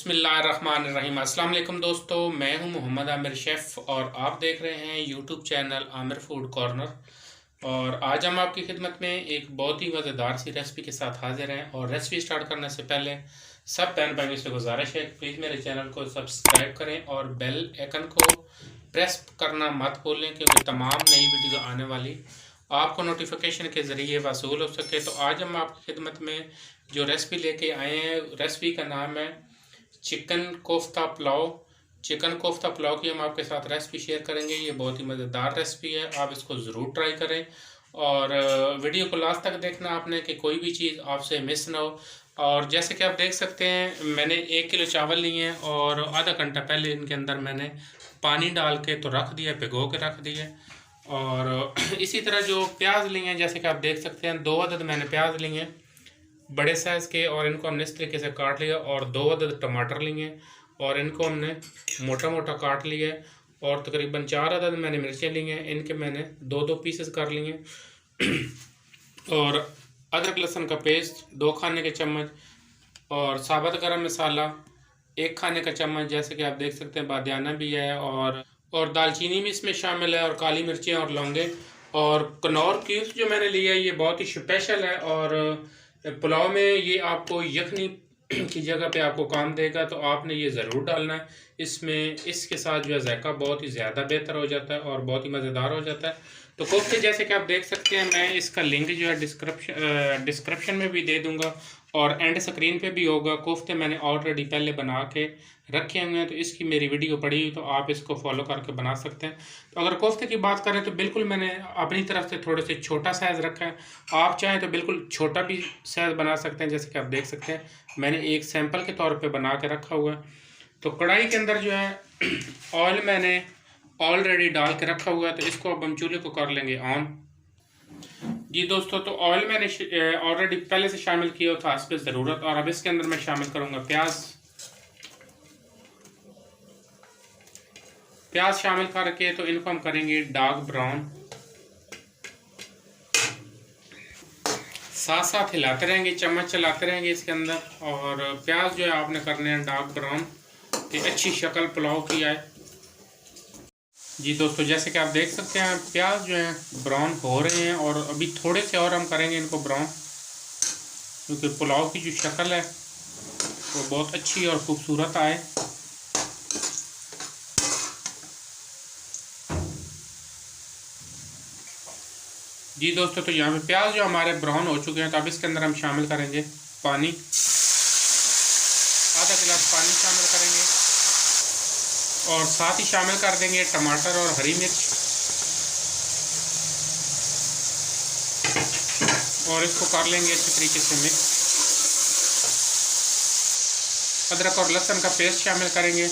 बिस्मिल्लाहिर्रहमानिर्रहीम। अस्सलाम वालेकुम दोस्तों, मैं हूं मोहम्मद आमिर शेफ़ और आप देख रहे हैं YouTube channel Aamir food corner. और आज हम आपकी खिदमत में एक बहुत ही मज़ेदार सी रेसिपी के साथ हाजिर हैं। और रेसिपी स्टार्ट करने से पहले सब बहन भाइयों से गुजारिश है, प्लीज़ मेरे चैनल को सब्सक्राइब करें और बेल आइकन को प्रेस करना मत भूलें, क्योंकि तमाम नई वीडियो आने वाली आपको नोटिफिकेशन के ज़रिए वसूल हो सके। तो आज हम आपकी खिदमत में जो रेसिपी लेके आए हैं, रेसिपी का नाम है चिकन कोफ्ता पुलाव। चिकन कोफ्ता पुलाव की हम आपके साथ रेसिपी शेयर करेंगे। ये बहुत ही मज़ेदार रेसिपी है, आप इसको ज़रूर ट्राई करें और वीडियो को लास्ट तक देखना आपने कि कोई भी चीज़ आपसे मिस ना हो। और जैसे कि आप देख सकते हैं, मैंने 1 किलो चावल लिए हैं और आधा घंटा पहले इनके अंदर मैंने पानी डाल के तो रख दिया, भिगो के रख दिया। और इसी तरह जो प्याज लिए हैं, जैसे कि आप देख सकते हैं, 2 अदद मैंने प्याज लिए हैं बड़े साइज़ के, और इनको हमने इस तरीके से काट लिया। और 2 अदद टमाटर लिए और इनको हमने मोटा मोटा काट लिया। और तकरीबन 4 अदद मैंने मिर्चें ली हैं, इनके मैंने 2-2 पीसेस कर लिए। और अदरक लहसुन का पेस्ट 2 खाने के चम्मच, और साबुत गरम मसाला 1 खाने का चम्मच, जैसे कि आप देख सकते हैं बादियाना भी है, और दालचीनी भी इसमें शामिल है, और काली मिर्चें और लौंगे। और कनौर क्यूब्स जो मैंने लिया है ये बहुत ही स्पेशल है, और पुलाव में ये आपको यखनी की जगह पे आपको काम देगा, तो आपने ये ज़रूर डालना है इसमें। इसके साथ जो है जायका बहुत ही ज़्यादा बेहतर हो जाता है और बहुत ही मज़ेदार हो जाता है। तो कोफ्ते जैसे कि आप देख सकते हैं, मैं इसका लिंक जो है डिस्क्रिप्शन में भी दे दूंगा और एंड स्क्रीन पे भी होगा। कोफ्ते मैंने ऑलरेडी पहले बना के रखे हुए हैं, तो इसकी मेरी वीडियो पड़ी हुई, तो आप इसको फॉलो करके बना सकते हैं। तो अगर कोफ्ते की बात करें तो बिल्कुल मैंने अपनी तरफ से थोड़े से छोटा साइज़ रखा है, आप चाहें तो बिल्कुल छोटा भी साइज़ बना सकते हैं। जैसे कि आप देख सकते हैं, मैंने एक सैंपल के तौर पर बना के रखा हुआ है। तो कढ़ाई के अंदर जो है ऑयल मैंने ऑलरेडी डाल के रखा हुआ है, तो इसको अब हम चूल्हे को कर लेंगे ऑन। जी दोस्तों, तो ऑयल मैंने ऑलरेडी पहले से शामिल किया था इस पर ज़रूरत। और अब इसके अंदर मैं शामिल करूंगा प्याज शामिल करके, तो इनको हम करेंगे डार्क ब्राउन। साथ साथ हिलाते रहेंगे, चम्मच चलाते रहेंगे इसके अंदर। और प्याज जो है आपने करने हैं डार्क ब्राउन, कि अच्छी शक्ल पुलाव की आए। जी दोस्तों, जैसे कि आप देख सकते हैं, प्याज जो है ब्राउन हो रहे हैं, और अभी थोड़े से और हम करेंगे इनको ब्राउन, क्योंकि पुलाव की जो शक्ल है वो बहुत अच्छी और ख़ूबसूरत आए। जी दोस्तों, तो यहाँ पे प्याज जो हमारे ब्राउन हो चुके हैं, तो अब इसके अंदर हम शामिल करेंगे पानी। आधा गिलास पानी शामिल करेंगे, और साथ ही शामिल कर देंगे टमाटर और हरी मिर्च, और इसको कर लेंगे अच्छी तरीके से मिक्स। अदरक और लहसुन का पेस्ट शामिल करेंगे,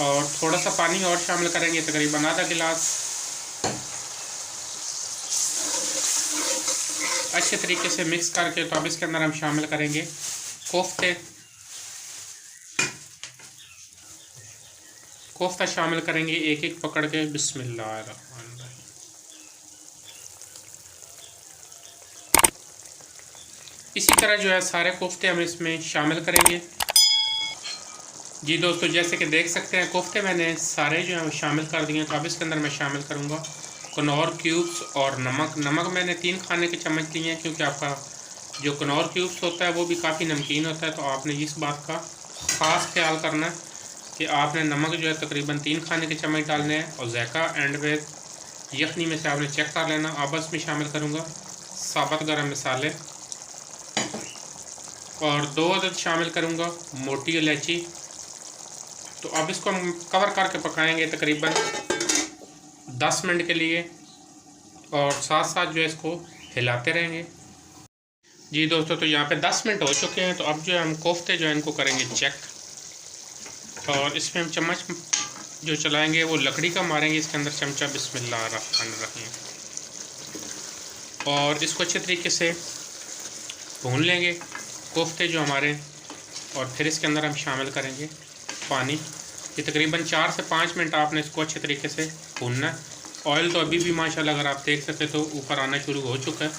और थोड़ा सा पानी और शामिल करेंगे, तकरीबन आधा गिलास। अच्छे तरीके से मिक्स करके, तो अब इसके अंदर हम शामिल करेंगे कोफ्ता शामिल करेंगे एक एक पकड़ के। बिस्मिल्लाहिर्रहमानिर्रहीम। इसी तरह जो है सारे कोफ्ते हम इसमें शामिल करेंगे। जी दोस्तों, जैसे कि देख सकते हैं, कोफ्ते मैंने सारे जो है शामिल कर दिए हैं। तो अब इसके अंदर मैं शामिल करूँगा कनौर क्यूब्स और नमक मैंने 3 खाने के चम्मच लिए हैं, क्योंकि आपका जो कनौर क्यूब्स होता है वो भी काफ़ी नमकीन होता है। तो आपने इस बात का ख़ास ख्याल करना है कि आपने नमक जो है तकरीबन 3 खाने के चम्मच डालने हैं, और जायका एंड में यखनी में से आपने चेक कर लेना। अब इसमें शामिल करूँगा साबुत गरम मसाले, और 2 अदद शामिल करूँगा मोटी इलायची। तो अब इसको हम कवर करके पकाएंगे तकरीबन 10 मिनट के लिए, और साथ साथ जो है इसको हिलाते रहेंगे। जी दोस्तों, तो यहाँ पे 10 मिनट हो चुके हैं। तो अब जो है हम कोफ्ते जो है इनको करेंगे चेक, और इसमें हम चम्मच जो चलाएंगे वो लकड़ी का मारेंगे इसके अंदर चमचा। बिस्मिल्लाहिर्रहमानिर्रहीम। और इसको अच्छे तरीके से भून लेंगे कोफ्ते जो हमारे, और फिर इसके अंदर हम शामिल करेंगे पानी। ये तकरीबन 4 से 5 मिनट आपने इसको अच्छे तरीके से भूनना है। ऑयल तो अभी भी माशाल्लाह अगर आप देख सकें तो ऊपर आना शुरू हो चुका है,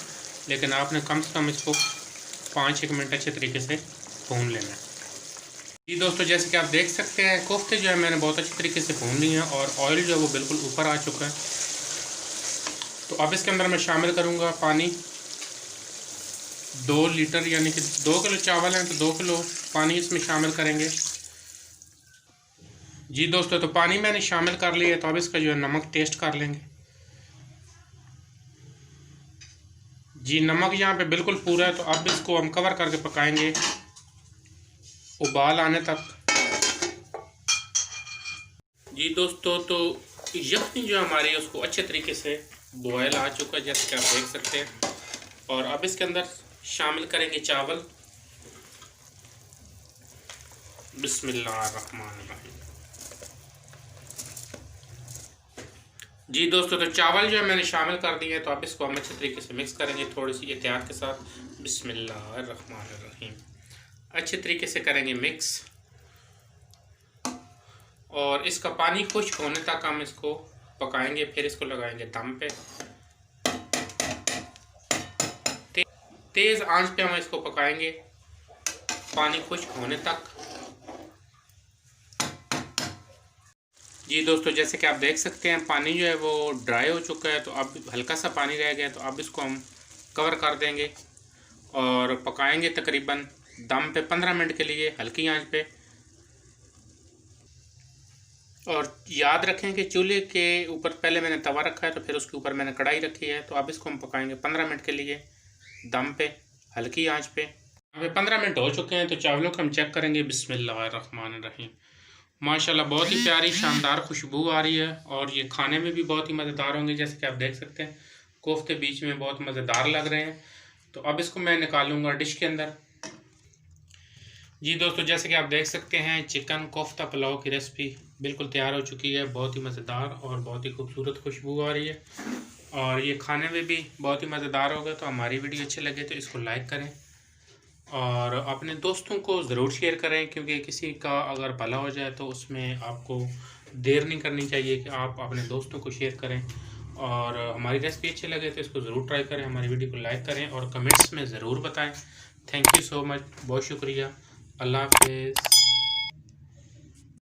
लेकिन आपने कम से कम इसको 5-1 मिनट अच्छे तरीके से भून लेना है। जी दोस्तों, जैसे कि आप देख सकते हैं कोफ्ते जो है मैंने बहुत अच्छी तरीके से भून लिए हैं और ऑयल जो है वो बिल्कुल ऊपर आ चुका है। तो अब इसके अंदर मैं शामिल करूँगा पानी। 2 लीटर यानी कि 2 किलो चावल हैं तो 2 किलो पानी इसमें शामिल करेंगे। जी दोस्तों, तो पानी मैंने शामिल कर लिया है, तो अब इसका जो है नमक टेस्ट कर लेंगे। जी नमक यहाँ पे बिल्कुल पूरा है, तो अब इसको हम कवर करके पकाएंगे उबाल आने तक। जी दोस्तों, तो यखनी जो हमारी है उसको अच्छे तरीके से बॉयल आ चुका है, जैसे कि आप देख सकते हैं। और अब इसके अंदर शामिल करेंगे चावल। बिस्मिल्लाहिर्रहमानिर्रहीम। जी दोस्तों, तो चावल जो है मैंने शामिल कर दिए हैं, तो आप इसको हम अच्छे तरीके से मिक्स करेंगे थोड़ी सी एहतियात के साथ। बिस्मिल्लाहिर्रहमानिर्रहीम। अच्छे तरीके से करेंगे मिक्स और इसका पानी खुश्क होने तक हम इसको पकाएंगे, फिर इसको लगाएंगे दम पे। तेज़ आंच पे हम इसको पकाएंगे पानी खुश्क होने तक। जी दोस्तों, जैसे कि आप देख सकते हैं पानी जो है वो ड्राई हो चुका है, तो अब हल्का सा पानी रह गया, तो अब इसको हम कवर कर देंगे और पकाएंगे तकरीबन दम पे 15 मिनट के लिए हल्की आंच पे। और याद रखें कि चूल्हे के ऊपर पहले मैंने तवा रखा है, तो फिर उसके ऊपर मैंने कढ़ाई रखी है। तो अब इसको हम पकाएंगे 15 मिनट के लिए दम पे हल्की आंच पे। अभी 15 मिनट हो चुके हैं, तो चावलों को हम चेक करेंगे। बिस्मिल्लाहिर्रहमानिर्रहीम। माशाल्लाह बहुत ही प्यारी शानदार खुशबू आ रही है और ये खाने में भी बहुत ही मज़ेदार होंगे। जैसे कि आप देख सकते हैं कोफ्ते बीच में बहुत मज़ेदार लग रहे हैं। तो अब इसको मैं निकालूंगा डिश के अंदर। जी दोस्तों, जैसे कि आप देख सकते हैं चिकन कोफ्ता पुलाव की रेसिपी बिल्कुल तैयार हो चुकी है। बहुत ही मज़ेदार और बहुत ही खूबसूरत खुशबू आ रही है और ये खाने में भी बहुत ही मज़ेदार होगा। तो हमारी वीडियो अच्छी लगे तो इसको लाइक करें और अपने दोस्तों को ज़रूर शेयर करें, क्योंकि किसी का अगर भला हो जाए तो उसमें आपको देर नहीं करनी चाहिए कि आप अपने दोस्तों को शेयर करें। और हमारी रेसिपी अच्छी लगे तो इसको ज़रूर ट्राई करें, हमारी वीडियो को लाइक करें और कमेंट्स में ज़रूर बताएं। थैंक यू सो मच, बहुत शुक्रिया। अल्लाह हाफिज़।